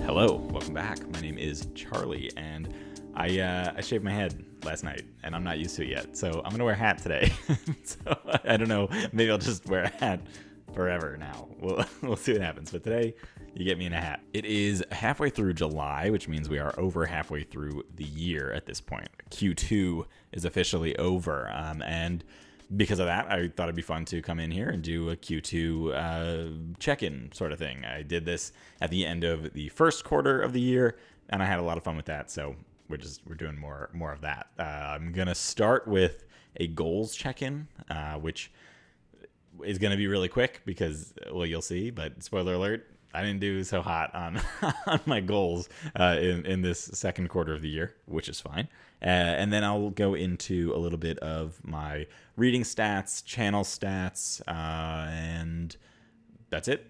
Hello, welcome back. My name is Charlie, and I shaved my head last night, and I'm not used to it yet, so I'm gonna wear a hat today. So I don't know, maybe I'll just wear a hat forever now. We'll see what happens. But today, you get me in a hat. It is halfway through July, which means we are over halfway through the year at this point. Q2 is officially over, and because of that, I thought it'd be fun to come in here and do a Q2 check-in sort of thing. I did this at the end of the first quarter of the year, and I had a lot of fun with that. So we're doing more of that. I'm gonna start with a goals check-in, which is gonna be really quick because, well, you'll see. But spoiler alert, I didn't do so hot on on my goals in this second quarter of the year, which is fine. And then I'll go into a little bit of my reading stats, channel stats, and that's it.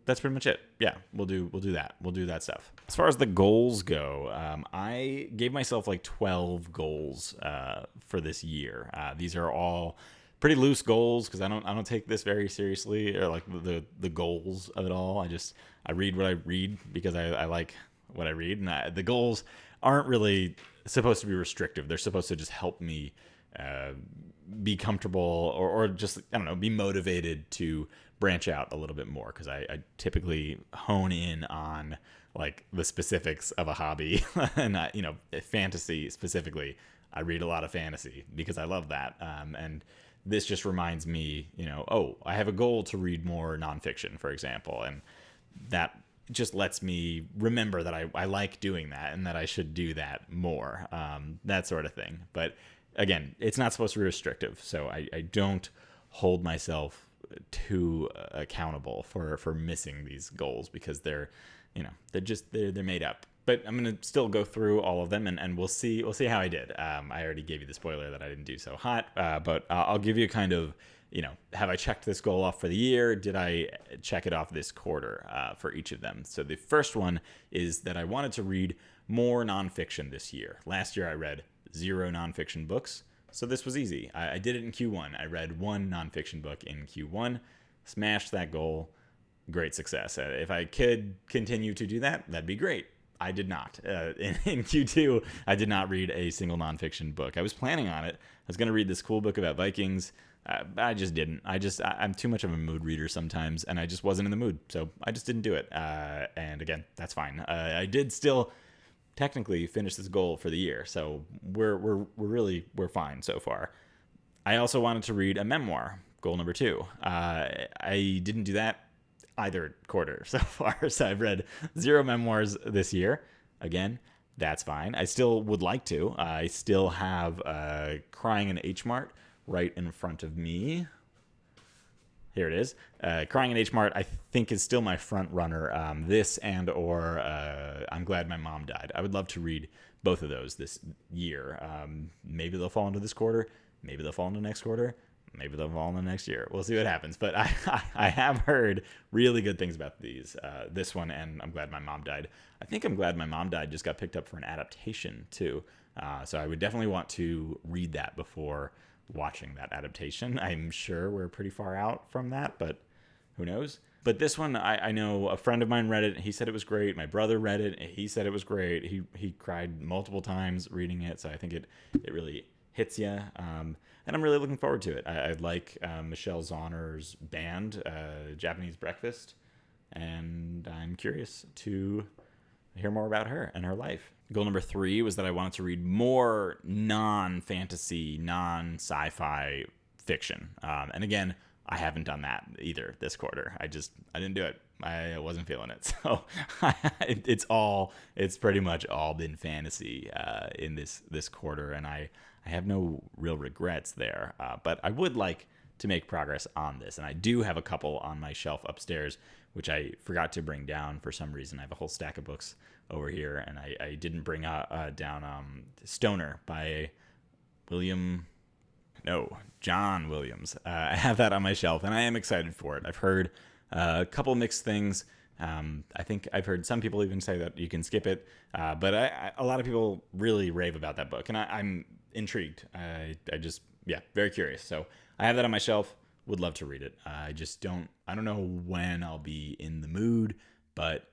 That's pretty much it. Yeah, we'll do that. We'll do that stuff. As far as the goals go, I gave myself like 12 goals for this year. These are all pretty loose goals because I don't take this very seriously, or like the goals of it all. I read what I read because I like what I read, and the goals aren't really supposed to be restrictive. They're supposed to just help me be comfortable or just, I don't know, be motivated to branch out a little bit more, because I typically hone in on like the specifics of a hobby and fantasy specifically. I read a lot of fantasy because I love that, and this just reminds me, I have a goal to read more nonfiction, for example, and that just lets me remember that I like doing that and that I should do that more, that sort of thing. But again, it's not supposed to be restrictive, so I don't hold myself too accountable for missing these goals, because they're made up. But I'm gonna still go through all of them, and we'll see how I did. I already gave you the spoiler that I didn't do so hot, but I'll give you kind of, have I checked this goal off for the year? Did I check it off this quarter for each of them? So the first one is that I wanted to read more nonfiction this year. Last year I read 0 nonfiction books, so this was easy. I did it in Q1. I read 1 nonfiction book in Q1, smashed that goal. Great success. If I could continue to do that, that'd be great. I did not. In Q2, I did not read a single nonfiction book. I was planning on it. I was going to read this cool book about Vikings. I just didn't. I'm too much of a mood reader sometimes, and I just wasn't in the mood, so I just didn't do it. And again, that's fine. I did still technically finish this goal for the year, so we're fine so far. I also wanted to read a memoir, goal number 2. I didn't do that either quarter so far, so I've read 0 memoirs this year. Again, that's fine. I still would like to. I still have Crying in H Mart right in front of me. Here it is. Crying in H Mart, I think, is still my front runner. This or I'm Glad My Mom Died. I would love to read both of those this year. Maybe they'll fall into this quarter. Maybe they'll fall into next quarter. Maybe they'll fall in the next year. We'll see what happens. But I have heard really good things about these. This one and I'm Glad My Mom Died. I think I'm Glad My Mom Died just got picked up for an adaptation too. So I would definitely want to read that before watching that adaptation. I'm sure we're pretty far out from that, but who knows? But this one, I know a friend of mine read it. He said it was great. My brother read it. He said it was great. He cried multiple times reading it. So I think it really hits you. And I'm really looking forward to it. I like Michelle Zauner's band, Japanese Breakfast, and I'm curious to hear more about her and her life. Goal number 3 was that I wanted to read more non-fantasy, non-sci-fi fiction. And again, I haven't done that either this quarter. I didn't do it. I wasn't feeling it. So it's pretty much all been fantasy in this quarter, and I have no real regrets there. But I would like to make progress on this, and I do have a couple on my shelf upstairs, which I forgot to bring down for some reason. I have a whole stack of books over here, and I didn't bring down Stoner by John Williams. I have that on my shelf, and I am excited for it. I've heard a couple mixed things. I think I've heard some people even say that you can skip it, but a lot of people really rave about that book, and I'm intrigued. I very curious. So I have that on my shelf. Would love to read it. I don't know when I'll be in the mood, but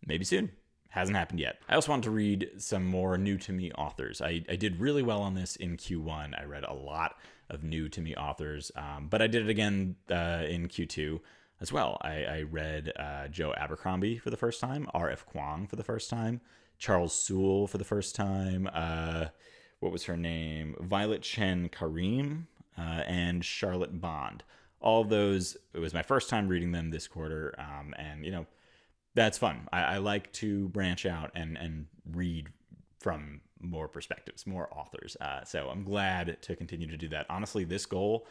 maybe soon. hasn't happened yet. I also want to read some more new to me authors. I did really well on this in Q1. I read a lot of new to me authors, but I did it again in Q2 as well. I read Joe Abercrombie for the first time, R.F. Kuang for the first time, Charles Sewell for the first time, what was her name? Violet Chen Karim, and Charlotte Bond. All of those, it was my first time reading them this quarter, and that's fun. I like to branch out and read from more perspectives, more authors. So I'm glad to continue to do that. Honestly, this goal,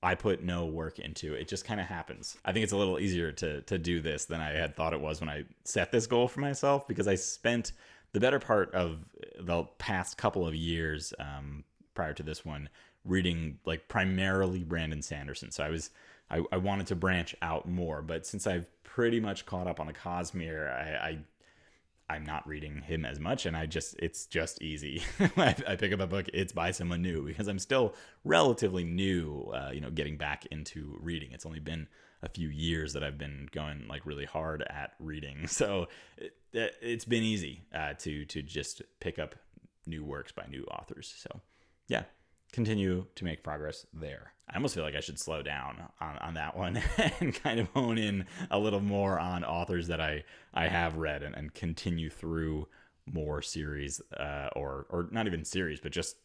I put no work into. It just kind of happens. I think it's a little easier to do this than I had thought it was when I set this goal for myself, because I spent the better part of the past couple of years prior to this one reading like primarily Brandon Sanderson. So I wanted to branch out more, but since I've pretty much caught up on the Cosmere, I'm not reading him as much, and it's just easy. I pick up a book, it's by someone new, because I'm still relatively new, getting back into reading. It's only been a few years that I've been going like really hard at reading, so it's been easy to just pick up new works by new authors. So yeah, continue to make progress there. I almost feel like I should slow down on that one and kind of hone in a little more on authors that I have read and continue through more series or not even series, but just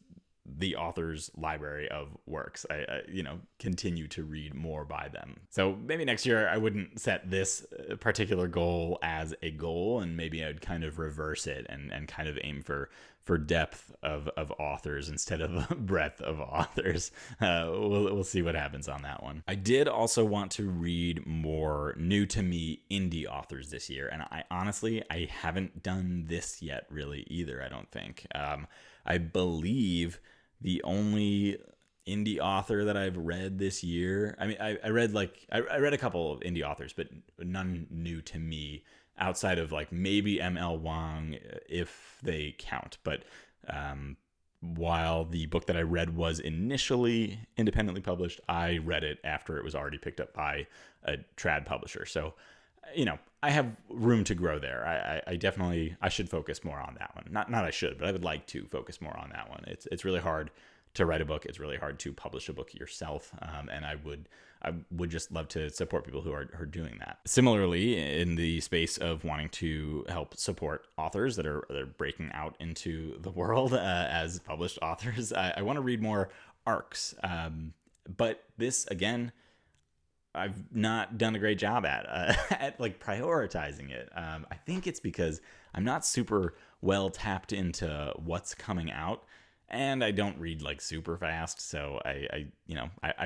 the author's library of works. I continue to read more by them. So maybe next year I wouldn't set this particular goal as a goal, and maybe I'd kind of reverse it and kind of aim for depth of authors instead of breadth of authors. We'll see what happens on that one. I did also want to read more new to me indie authors this year, and I haven't done this yet really either, I don't think. I believe the only indie author that I've read this year, I mean, I read a couple of indie authors, but none new to me outside of like maybe ML Wang, if they count. But while the book that I read was initially independently published, I read it after it was already picked up by a trad publisher. So, I have room to grow there. I should focus more on that one. Not I should, but I would like to focus more on that one. It's really hard to write a book. It's really hard to publish a book yourself. And I would just love to support people who are doing that. Similarly, in the space of wanting to help support authors that are breaking out into the world as published authors, I want to read more arcs. But this, again, I've not done a great job at like prioritizing it. I think it's because I'm not super well tapped into what's coming out, and I don't read like super fast. So I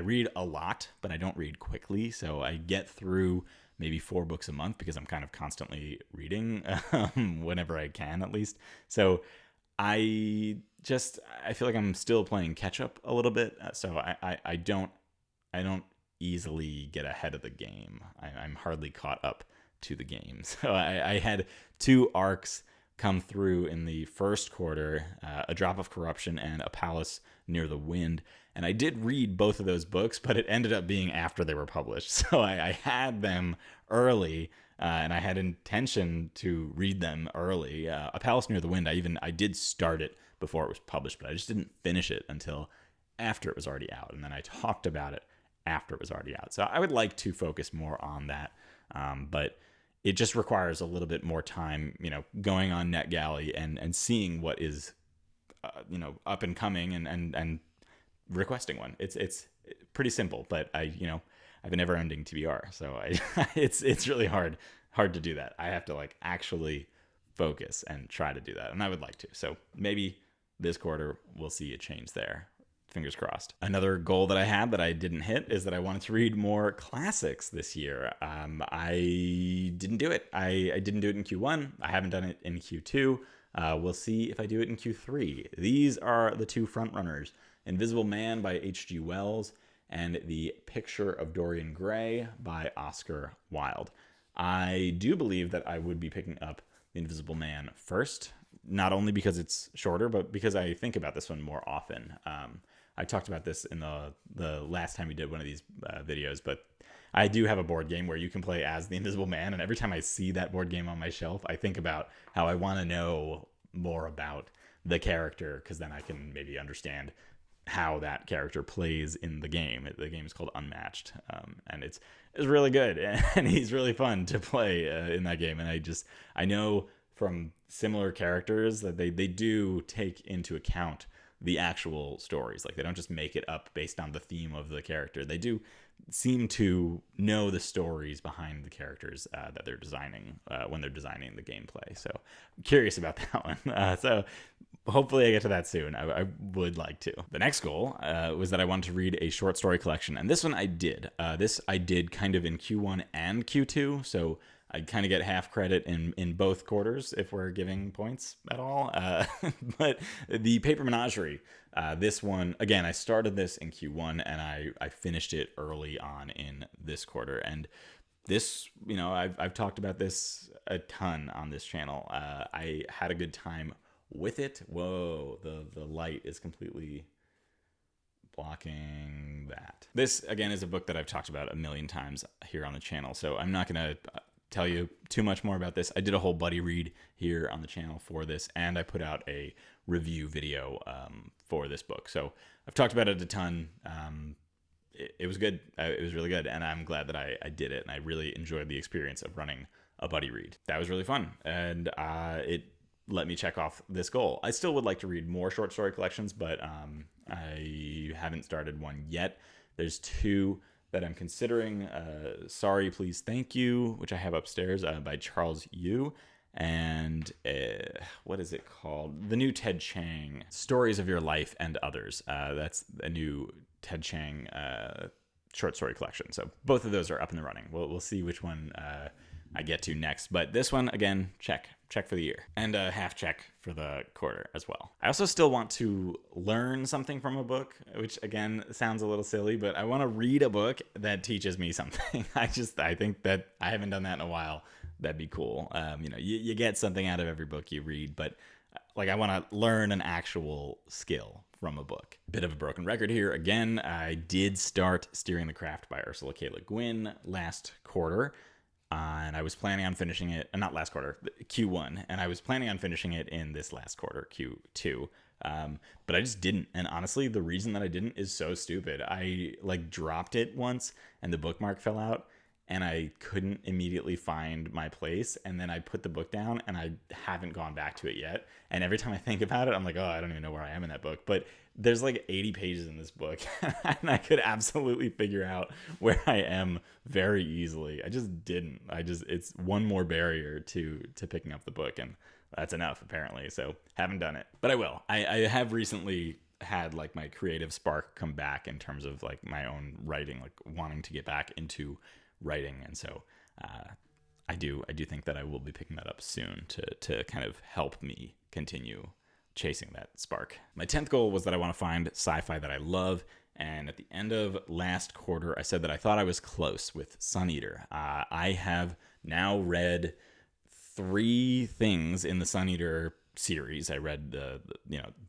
read a lot, but I don't read quickly. So I get through maybe 4 books a month because I'm kind of constantly reading whenever I can, at least. So I feel like I'm still playing catch up a little bit. So I don't easily get ahead of the game. I'm hardly caught up to the game. So I had 2 arcs come through in the first quarter, A Drop of Corruption and A Palace Near the Wind. And I did read both of those books, but it ended up being after they were published. So I had them early, and I had intention to read them early. A Palace Near the Wind, I did start it before it was published, but I just didn't finish it until after it was already out. And then I talked about it after it was already out. So I would like to focus more on that. But it just requires a little bit more time, going on NetGalley and seeing what is, up and coming and requesting one. It's pretty simple, but I have a never ending TBR. So it's really hard to do that. I have to like actually focus and try to do that. And I would like to. So maybe this quarter we'll see a change there. Fingers crossed. Another goal that I had that I didn't hit is that I wanted to read more classics this year. I didn't do it. I didn't do it in Q1. I haven't done it in Q2. We'll see if I do it in Q3. These are the 2 frontrunners: Invisible Man by H.G. Wells and The Picture of Dorian Gray by Oscar Wilde. I do believe that I would be picking up The Invisible Man first, not only because it's shorter, but because I think about this one more often. I talked about this in the last time we did one of these videos, but I do have a board game where you can play as the Invisible Man, and every time I see that board game on my shelf, I think about how I want to know more about the character, because then I can maybe understand how that character plays in the game. The game is called Unmatched, and it's really good, and he's really fun to play in that game. And I know from similar characters that they do take into account the actual stories. Like, they don't just make it up based on the theme of the character. They do seem to know the stories behind the characters that they're designing when they're designing the gameplay. So I'm curious about that one. So hopefully I get to that soon. I would like to. The next goal was that I wanted to read a short story collection, and this one I did. This I did kind of in Q1 and Q2, so I kind of get half credit in both quarters if we're giving points at all. But the Paper Menagerie, this one, again, I started this in Q1 and I finished it early on in this quarter. And this, I've talked about this a ton on this channel. I had a good time with it. Whoa, the light is completely blocking that. This, again, is a book that I've talked about a million times here on the channel, so I'm not going to tell you too much more about this. I did a whole buddy read here on the channel for this, and I put out a review video for this book. So I've talked about it a ton. It was good. It was really good, and I'm glad that I did it, and I really enjoyed the experience of running a buddy read. That was really fun, and it let me check off this goal. I still would like to read more short story collections, but I haven't started one yet. There's two that I'm considering. Sorry, Please, Thank You, which I have upstairs, by Charles Yu, and what is it called? The new Ted Chiang, Stories of Your Life and Others. That's a new Ted Chiang short story collection. So both of those are up in the running. We'll see which one I get to next. But this one, again, check for the year, and a half check for the quarter as well. I also still want to learn something from a book, which again sounds a little silly, but I want to read a book that teaches me something. I think that I haven't done that in a while. That'd be cool. You get something out of every book you read, but like, I want to learn an actual skill from a book. Bit of a broken record here. Again, I did start Steering the Craft by Ursula K. Le Guin last quarter. And I was planning on finishing it, not last quarter, Q1, and I was planning on finishing it in this last quarter, Q2, but I just didn't. And honestly, the reason that I didn't is so stupid. I dropped it once, and the bookmark fell out, and I couldn't immediately find my place, and then I put the book down, and I haven't gone back to it yet. And every time I think about it, I'm like, oh, I don't even know where I am in that book. But there's 80 pages in this book, and I could absolutely figure out where I am very easily. I just didn't. It's one more barrier to picking up the book, and that's enough apparently. So haven't done it, but I will. I have recently had my creative spark come back in terms of my own writing, wanting to get back into writing, and so I do think that I will be picking that up soon to kind of help me continue chasing that spark. My 10th goal was that I want to find sci-fi that I love, and at the end of last quarter, I said that I thought I was close with Sun Eater. I have now read 3 things in the Sun Eater series. I read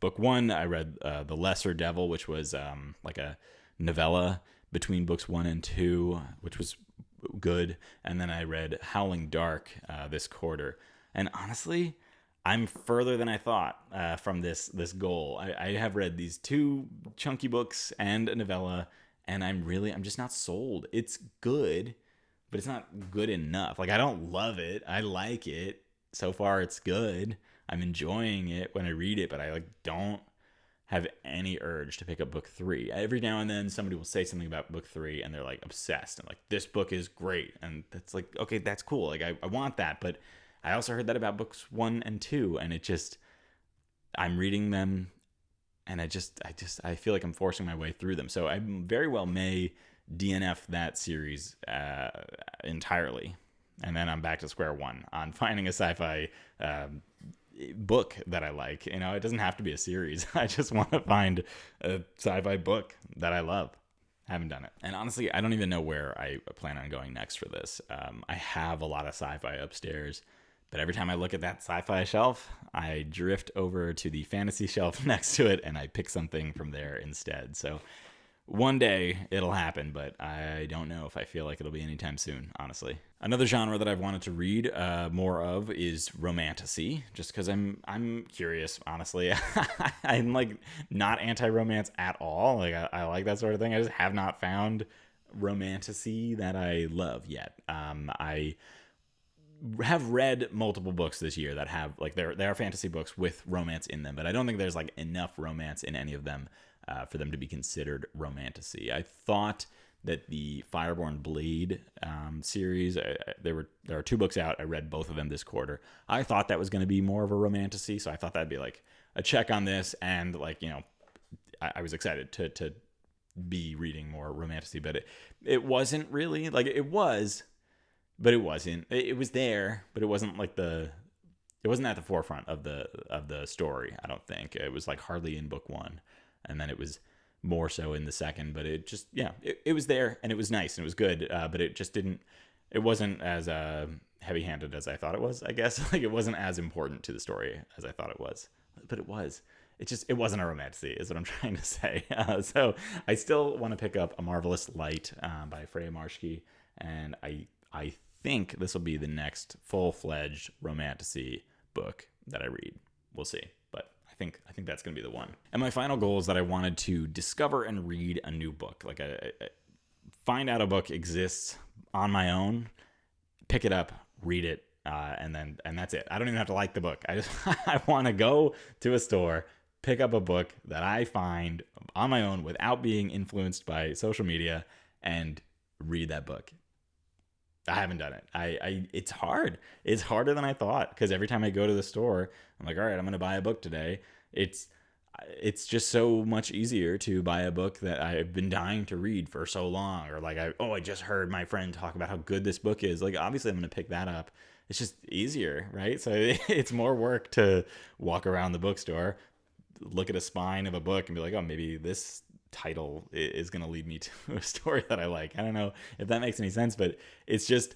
book 1. I read The Lesser Devil, which was a novella between books 1 and 2, which was good, and then I read Howling Dark this quarter. And honestly, I'm further than I thought from this goal. I have read these 2 chunky books and a novella, and I'm just not sold. It's good, but it's not good enough. I don't love it. I like it. So far, it's good. I'm enjoying it when I read it, but I don't have any urge to pick up book 3. Every now and then somebody will say something about book 3 and they're obsessed and this book is great, and that's okay, that's cool. I want that, but I also heard that about books 1 and 2, and I'm reading them, and I feel like I'm forcing my way through them. So I very well may DNF that series entirely, and then I'm back to square one on finding a sci-fi book that I like. It doesn't have to be a series. I just want to find a sci-fi book that I love. Haven't done it. And honestly, I don't even know where I plan on going next for this. I have a lot of sci-fi upstairs But every time I look at that sci-fi shelf, I drift over to the fantasy shelf next to it and I pick something from there instead. So one day it'll happen, but I don't know if I feel like it'll be anytime soon, honestly. Another genre that I've wanted to read more of is romantasy, just because I'm curious, honestly. I'm like not anti-romance at all. Like I like that sort of thing. I just have not found romantasy that I love yet. I have read multiple books this year that have like there are fantasy books with romance in them, but I don't think there's like enough romance in any of them for them to be considered romantasy. I thought that the Fireborn Blade series, there are 2 books out. I read both of them this quarter. I thought that was going to be more of a romantasy, so I thought that'd be like a check on this, and like I was excited to be reading more romantasy, but it wasn't really like it was. But it wasn't. It was there, but it wasn't like it wasn't at the forefront of the story. I don't think it was like hardly in book 1, and then it was more so in the second. But it just it was there, and it was nice and it was good. But it just didn't. It wasn't as heavy-handed as I thought it was. I guess like it wasn't as important to the story as I thought it was. But it was. It wasn't a romantasy, is what I'm trying to say. So I still want to pick up A Marvelous Light by Freya Marshke, and I think this will be the next full-fledged romantasy book that I read. We'll see, but I think that's going to be the one. And my final goal is that I wanted to discover and read a new book. Like I find out a book exists on my own, pick it up, read it, and that's it. I don't even have to like the book. I want to go to a store, pick up a book that I find on my own without being influenced by social media, and read that book. I haven't done it. It's hard. It's harder than I thought, because every time I go to the store, I'm like, all right, I'm going to buy a book today. It's just so much easier to buy a book that I've been dying to read for so long, or like I just heard my friend talk about how good this book is. Like obviously I'm going to pick that up. It's just easier, right? So it's more work to walk around the bookstore, look at a spine of a book and be like, oh, maybe this title is going to lead me to a story that I like. I don't know if that makes any sense, but it's just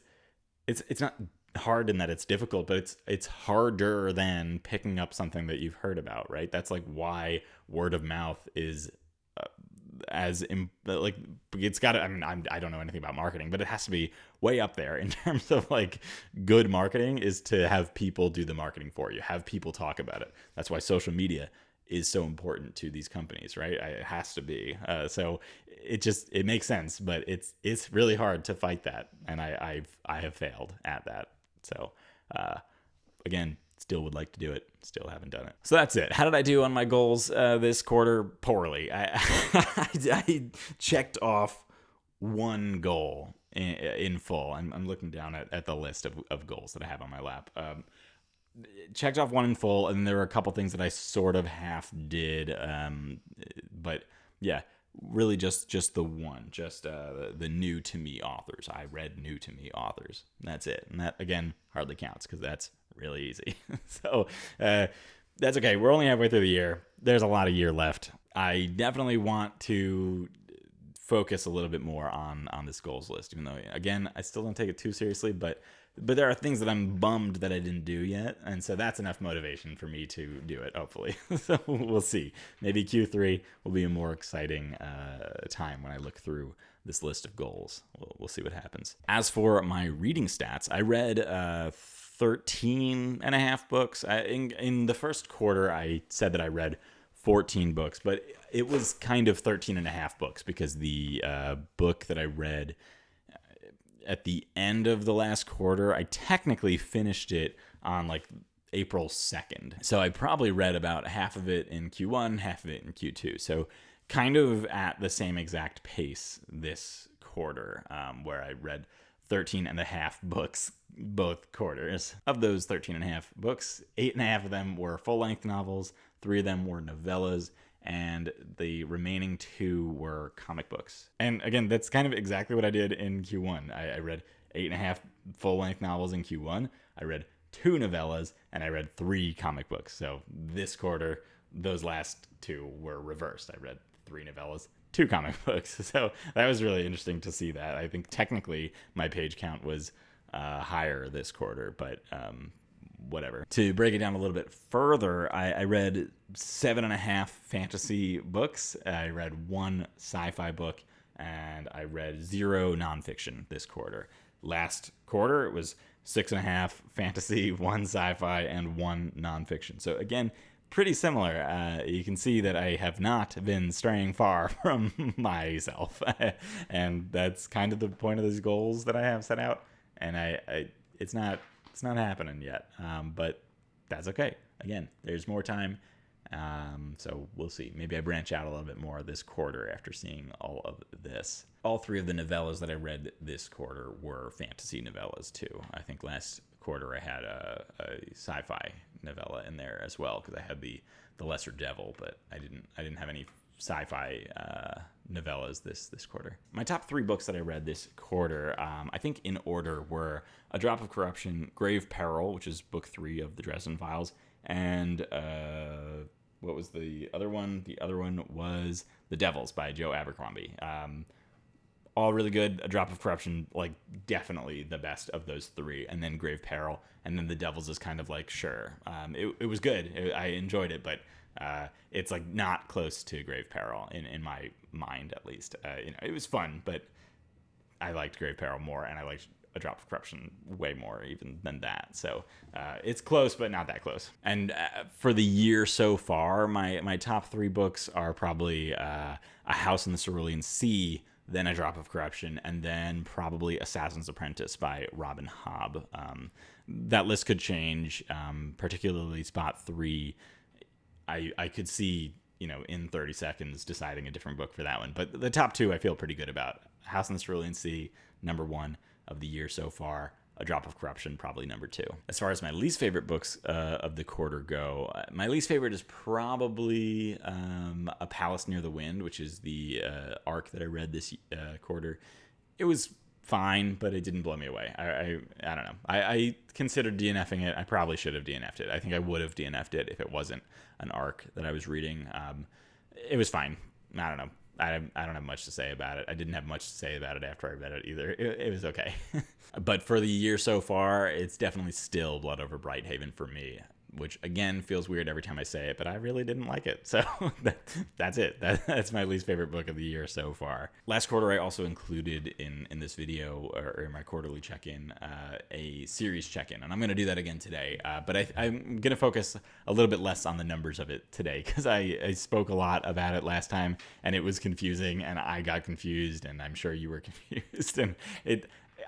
it's not hard in that it's difficult, but it's harder than picking up something that you've heard about, right? That's like why word of mouth is like it's got to, I mean, I don't know anything about marketing, but it has to be way up there in terms of like good marketing is to have people do the marketing for you, have people talk about it. That's why social media is so important to these companies, right? It has to be. So it makes sense, but it's really hard to fight that, and I have failed at that. So again, still would like to do it. Still haven't done it. So that's it. How did I do on my goals this quarter? Poorly. I checked off one goal in full. I'm looking down at the list of goals that I have on my lap. Checked off one in full, and there were a couple things that I sort of half did, but yeah, really just the one, just the new to me authors. I read new to me authors. That's it, and that again hardly counts because that's really easy. So that's okay. We're only halfway through the year. There's a lot of year left. I definitely want to focus a little bit more on this goals list, even though again I still don't take it too seriously, but there are things that I'm bummed that I didn't do yet, and so that's enough motivation for me to do it, hopefully. So we'll see. Maybe Q3 will be a more exciting time when I look through this list of goals. We'll see what happens. As for my reading stats, I read 13 and a half books. In the first quarter, I said that I read 14 books, but it was kind of 13 and a half books because the book that I read at the end of the last quarter, I technically finished it on like April 2nd. So I probably read about half of it in Q1, half of it in Q2. So kind of at the same exact pace this quarter, where I read 13 and a half books both quarters. Of those 13 and a half books, 8 and a half of them were full-length novels, 3 of them were novellas, and the remaining 2 were comic books. And again, that's kind of exactly what I did in Q1. I read 8.5 full-length novels in Q1. I read 2 novellas, and I read 3 comic books. So this quarter, those last 2 were reversed. I read 3 novellas, 2 comic books. So that was really interesting to see that. I think technically my page count was higher this quarter, but whatever. To break it down a little bit further, I read 7.5 fantasy books. I read 1 sci-fi book, and I read 0 nonfiction this quarter. Last quarter, it was 6.5 fantasy, 1 sci-fi, and 1 nonfiction. So again, pretty similar. You can see that I have not been straying far from myself, and that's kind of the point of these goals that I have set out. And it's not happening yet, but that's okay. Again, there's more time, so we'll see. Maybe I branch out a little bit more this quarter after seeing all of this. All 3 of the novellas that I read this quarter were fantasy novellas too. I think last quarter I had a sci-fi novella in there as well, because I had the Lesser Devil, but I didn't have any sci-fi novellas this quarter. My top 3 books that I read this quarter, I think in order, were A Drop of Corruption, Grave Peril, which is book 3 of the Dresden Files, and what was the other one? The other one was The Devils by Joe Abercrombie. All really good. A Drop of Corruption, like, definitely the best of those 3, and then Grave Peril, and then The Devils is kind of like, sure. It was good. I enjoyed it, but it's like not close to Grave Peril in my mind, at least. It was fun, but I liked Grave Peril more, and I liked A Drop of Corruption way more even than that. So it's close, but not that close. And for the year so far, my top 3 books are probably A House in the Cerulean Sea, then A Drop of Corruption, and then probably Assassin's Apprentice by Robin Hobb. That list could change, particularly spot 3. I could see, in 30 seconds deciding a different book for that one. But the top 2 I feel pretty good about. House in the Cerulean Sea, number 1 of the year so far. A Drop of Corruption, probably number 2. As far as my least favorite books of the quarter go, my least favorite is probably A Palace Near the Wind, which is the arc that I read this quarter. It was fine, but it didn't blow me away. I don't know. I considered DNFing it. I probably should have DNF'd it. I think I would have DNF'd it if it wasn't an arc that I was reading. It was fine. I don't know. I don't have much to say about it. I didn't have much to say about it after I read it either. It was okay. But for the year so far, it's definitely still Blood Over Brighthaven for me, which again feels weird every time I say it, but I really didn't like it. So that's it. That's my least favorite book of the year so far. Last quarter, I also included in this video, or in my quarterly check-in, a series check-in, and I'm going to do that again today. But I'm going to focus a little bit less on the numbers of it today, because I spoke a lot about it last time, and it was confusing, and I got confused, and I'm sure you were confused, and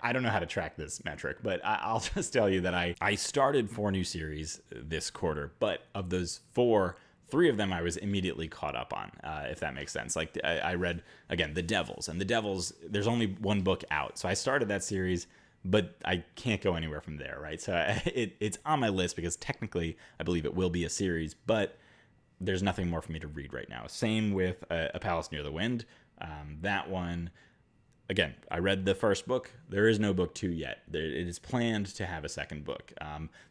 I don't know how to track this metric, but I'll just tell you that I started 4 new series this quarter, but of those 4, 3 of them I was immediately caught up on, if that makes sense. Like I read, again, The Devils, and The Devils, there's only 1 book out. So I started that series, but I can't go anywhere from there, right? So it's on my list because technically I believe it will be a series, but there's nothing more for me to read right now. Same with A Palace Near the Wind. That one, again, I read the first book. There is no book 2 yet. It is planned to have a second book.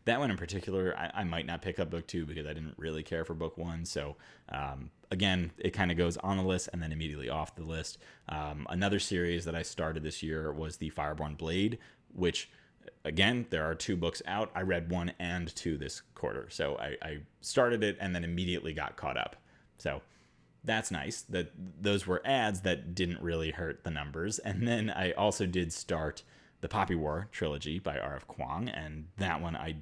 That one in particular, I might not pick up book 2 because I didn't really care for book 1. So again, it kind of goes on the list and then immediately off the list. Another series that I started this year was the Fireborn Blade, which, again, there are 2 books out. I read 1 and 2 this quarter. So I started it and then immediately got caught up. So that's nice. That those were ads that didn't really hurt the numbers. And then I also did start the Poppy War trilogy by R.F. Kuang, and that one I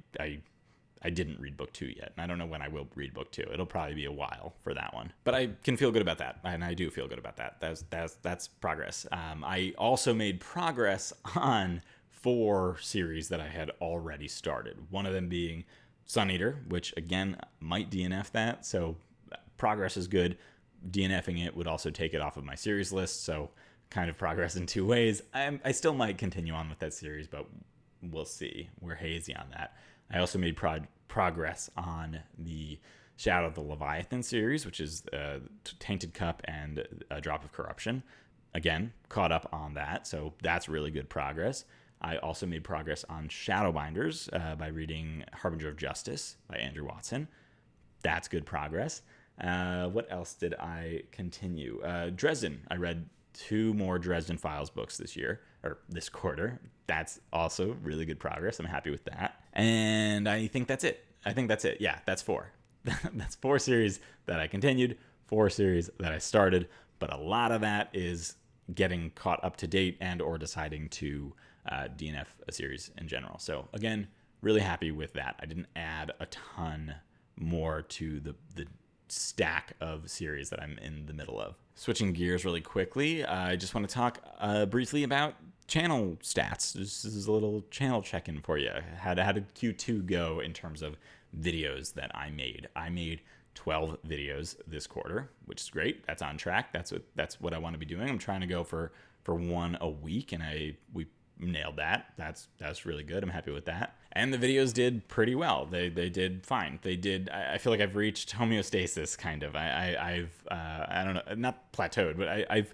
didn't read book 2 yet. And I don't know when I will read book 2. It'll probably be a while for that one. But I can feel good about that, and I do feel good about that. That's progress. I also made progress on 4 series that I had already started. One of them being Sun Eater, which again might DNF that. So progress is good. DNFing it would also take it off of my series list, so kind of progress in 2 ways. I still might continue on with that series, but we'll see. We're hazy on that. I also made progress on the Shadow of the Leviathan series, which is Tainted Cup and A Drop of Corruption. Again, caught up on that, so that's really good progress. I also made progress on Shadowbinders by reading Harbinger of Justice by Andrew Watson. That's good progress. What else did I continue? Dresden. I read 2 more Dresden Files books this quarter. That's also really good progress. I'm happy with that. And I think that's it. Yeah, that's 4. That's 4 series that I continued, 4 series that I started, but a lot of that is getting caught up to date and or deciding to DNF a series in general. So again, really happy with that. I didn't add a ton more to the stack of series that I'm in the middle of. Switching gears really quickly, I just want to talk briefly about channel stats. This is a little channel check-in for you. How did Q2 go in terms of videos that I made? I made 12 videos this quarter, which is great. That's on track. That's what I want to be doing. I'm trying to go for one a week, and we nailed that. That's really good. I'm happy with that. And the videos did pretty well. They did fine. They did. I feel like I've reached homeostasis, kind of. I've I don't know, not plateaued, but I've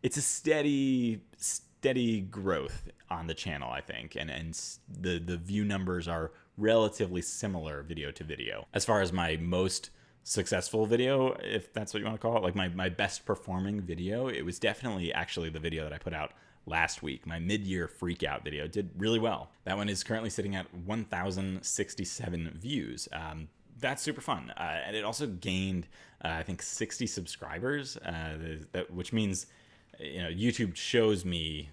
it's a steady growth on the channel, I think, and the view numbers are relatively similar video to video. As far as my most successful video, if that's what you want to call it, like my best performing video, it was definitely actually the video that I put out last week. My mid-year freakout video did really well. That one is currently sitting at 1,067 views. That's super fun. And it also gained, I think, 60 subscribers, which means, YouTube shows me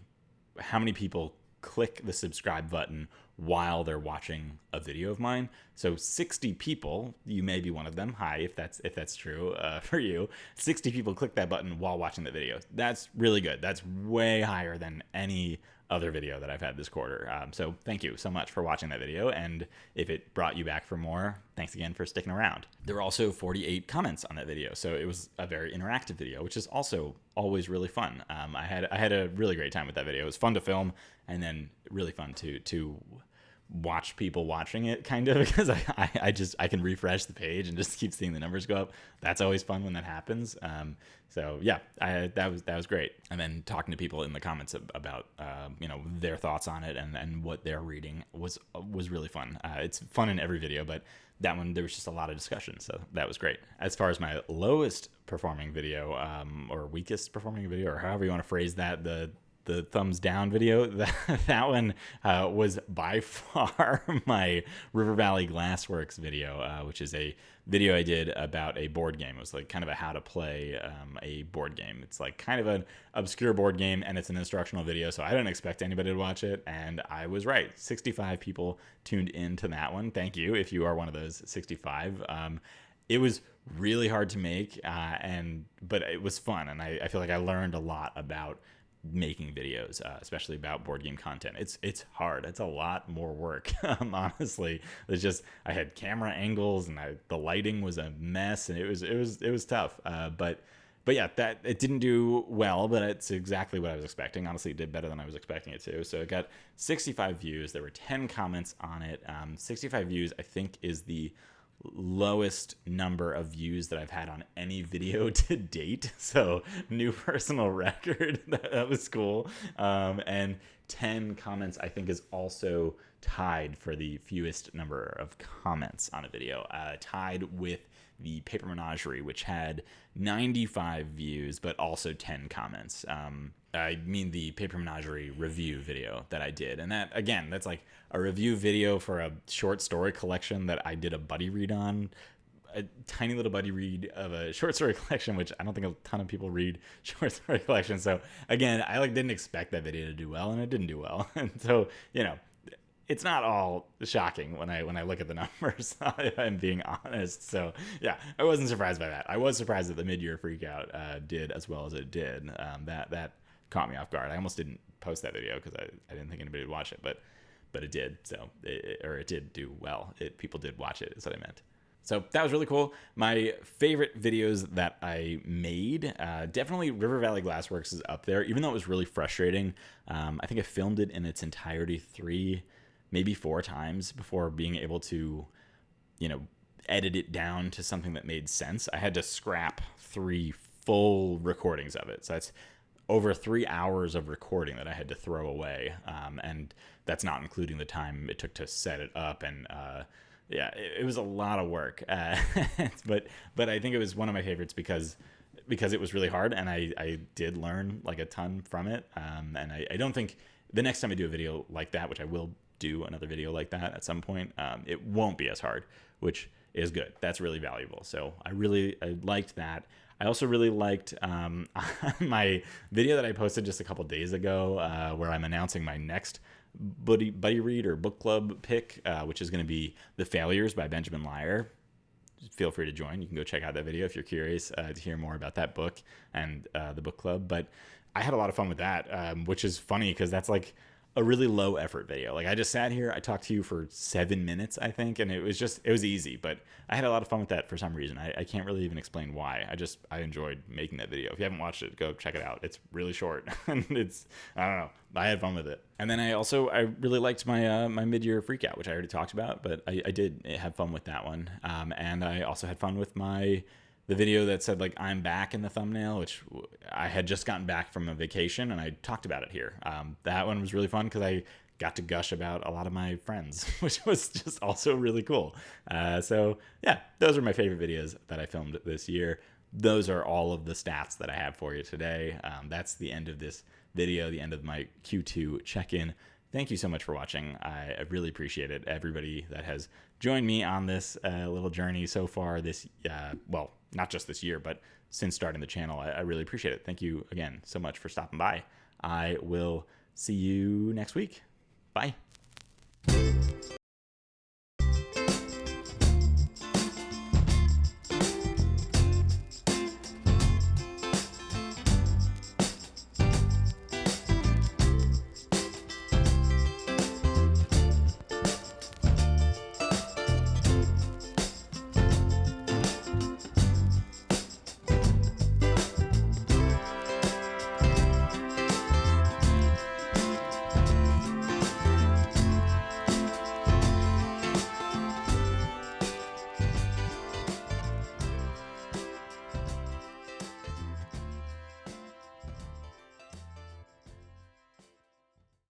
how many people click the subscribe button while they're watching a video of mine. So 60 people, you may be one of them. Hi, if that's true for you. 60 people click that button while watching the video. That's really good. That's way higher than any other video that I've had this quarter. So thank you so much for watching that video. And if it brought you back for more, thanks again for sticking around. There were also 48 comments on that video. So it was a very interactive video, which is also always really fun. I had a really great time with that video. It was fun to film, and then really fun to watch people watching it, kind of, because I can refresh the page and just keep seeing the numbers go up. That's always fun when that happens. So yeah, that was great. And then talking to people in the comments about their thoughts on it and what they're reading was really fun. It's fun in every video, but that one there was just a lot of discussion, so that was great. As far as my lowest performing video, or weakest performing video, or however you want to phrase that, the thumbs down video, that one was by far my River Valley Glassworks video, which is a video I did about a board game. It was like kind of a how to play a board game. It's like kind of an obscure board game, and it's an instructional video, so I didn't expect anybody to watch it, and I was right. 65 people tuned into that one. Thank you if you are one of those 65. It was really hard to make, but it was fun, and I feel like I learned a lot about making videos, especially about board game content. It's hard. It's a lot more work. Honestly, it's just I had camera angles, and the lighting was a mess, and it was tough. But yeah, that it didn't do well, but it's exactly what I was expecting. Honestly, it did better than I was expecting it to. So it got 65 views. There were 10 comments on it. 65 views, I think, is the lowest number of views that I've had on any video to date. So new personal record. That was cool. And 10 comments, I think, is also tied for the fewest number of comments on a video, tied with the Paper Menagerie, which had 95 views, but also 10 comments. I mean the Paper Menagerie review video that I did. And that, again, that's like a review video for a short story collection that I did a buddy read on. A tiny little buddy read of a short story collection, which I don't think a ton of people read short story collections. So again, I didn't expect that video to do well, and it didn't do well. And so, it's not all shocking when I look at the numbers, if I'm being honest. So yeah, I wasn't surprised by that. I was surprised that the mid-year freakout did as well as it did. That caught me off guard. I almost didn't post that video because I didn't think anybody would watch it, but it did. So it did do well. People did watch it, is what I meant. So that was really cool. My favorite videos that I made, definitely River Valley Glassworks is up there, even though it was really frustrating. I think I filmed it in its entirety 3, maybe 4 times before being able to, edit it down to something that made sense. I had to scrap 3 full recordings of it. So that's over 3 hours of recording that I had to throw away. And that's not including the time it took to set it up. And it was a lot of work. But I think it was one of my favorites because it was really hard, and I did learn like a ton from it. And I don't think the next time I do a video like that, which I will do another video like that at some point. It won't be as hard, which is good. That's really valuable. So I liked that. I also really liked my video that I posted just a couple days ago, where I'm announcing my next buddy read or book club pick, which is going to be The Failures by Benjamin Lyer. Feel free to join. You can go check out that video if you're curious to hear more about that book and the book club. But I had a lot of fun with that, which is funny because that's like a really low effort video. Like I just sat here, I talked to you for 7 minutes, I think, and it was easy, but I had a lot of fun with that for some reason. I can't really even explain why. I enjoyed making that video. If you haven't watched it, go check it out. It's really short and I don't know. I had fun with it. And then I really liked my my mid-year freakout, which I already talked about, but I did have fun with that one. And I also had fun with the video that said like I'm back in the thumbnail, which I had just gotten back from a vacation and I talked about it here. That one was really fun because I got to gush about a lot of my friends, which was just also really cool. So yeah, those are my favorite videos that I filmed this year. Those are all of the stats that I have for you today. That's the end of this video, the end of my Q2 check-in. Thank you so much for watching. I really appreciate it. Everybody that has joined me on this little journey so far this, well, not just this year, but since starting the channel, I really appreciate it. Thank you again so much for stopping by. I will see you next week. Bye.